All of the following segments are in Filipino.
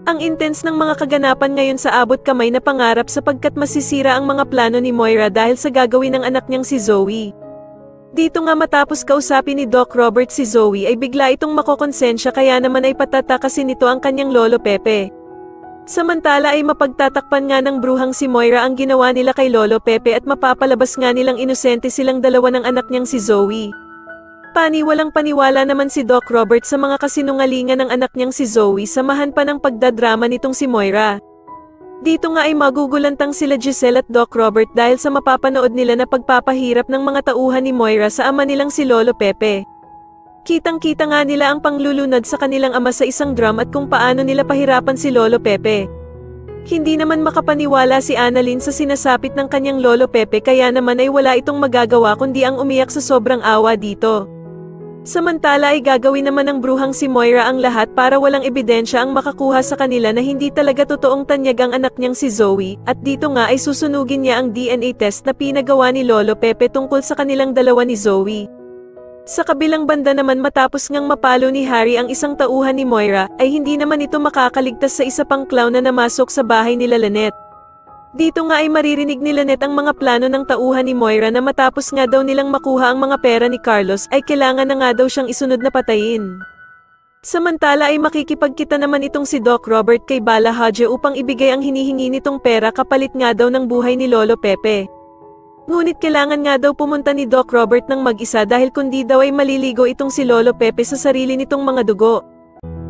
Ang intense ng mga kaganapan ngayon sa abot kamay na pangarap sapagkat masisira ang mga plano ni Moira dahil sa gagawin ng anak niyang si Zoe. Dito nga matapos kausapin ni Doc Robert si Zoe ay bigla itong makokonsensya kaya naman ay patatakasin nito ang kanyang lolo Pepe. Samantala ay mapagtatakpan nga ng bruhang si Moira ang ginawa nila kay Lolo Pepe at mapapalabas nga nilang inosente silang dalawa ng anak niyang si Zoe. Paniwalang paniwala naman si Doc Robert sa mga kasinungalingan ng anak niyang si Zoe samahan pa ng pagdadrama nitong si Moira. Dito nga ay magugulantang sila Giselle at Doc Robert dahil sa mapapanood nila na pagpapahirap ng mga tauhan ni Moira sa ama nilang si Lolo Pepe. Kitang-kita nga nila ang panglulunad sa kanilang ama sa isang drum at kung paano nila pahirapan si Lolo Pepe. Hindi naman makapaniwala si Annalyn sa sinasapit ng kanyang Lolo Pepe kaya naman ay wala itong magagawa kundi ang umiyak sa sobrang awa dito. Samantala ay gagawin naman ng bruhang si Moira ang lahat para walang ebidensya ang makakuha sa kanila na hindi talaga totoong tanyag ang anak niyang si Zoe, at dito nga ay susunugin niya ang DNA test na pinagawa ni Lolo Pepe tungkol sa kanilang dalawa ni Zoe. Sa kabilang banda naman matapos ngang mapalo ni Harry ang isang tauhan ni Moira, ay hindi naman ito makakaligtas sa isa pang clown na namasok sa bahay nila Lynette. Dito nga ay maririnig ni Lynette ang mga plano ng tauhan ni Moira na matapos nga daw nilang makuha ang mga pera ni Carlos ay kailangan na nga daw siyang isunod na patayin. Samantala ay makikipagkita naman itong si Doc Robert kay Bala Hadje upang ibigay ang hinihingi nitong pera kapalit nga daw ng buhay ni Lolo Pepe. Ngunit kailangan nga daw pumunta ni Doc Robert ng mag-isa dahil kundi daw ay maliligo itong si Lolo Pepe sa sarili nitong mga dugo.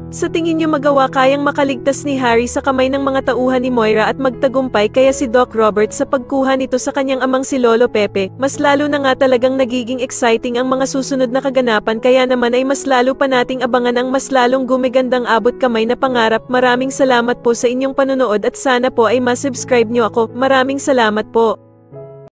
Sa tingin niyo magawa kayang makaligtas ni Harry sa kamay ng mga tauhan ni Moira at magtagumpay kaya si Doc Robert sa pagkuha nito sa kanyang amang si Lolo Pepe, mas lalo na nga talagang nagiging exciting ang mga susunod na kaganapan kaya naman ay mas lalo pa nating abangan ang mas lalong gumigandang abot kamay na pangarap. Maraming salamat po sa inyong panonood at sana po ay ma-subscribe niyo ako. Maraming salamat po.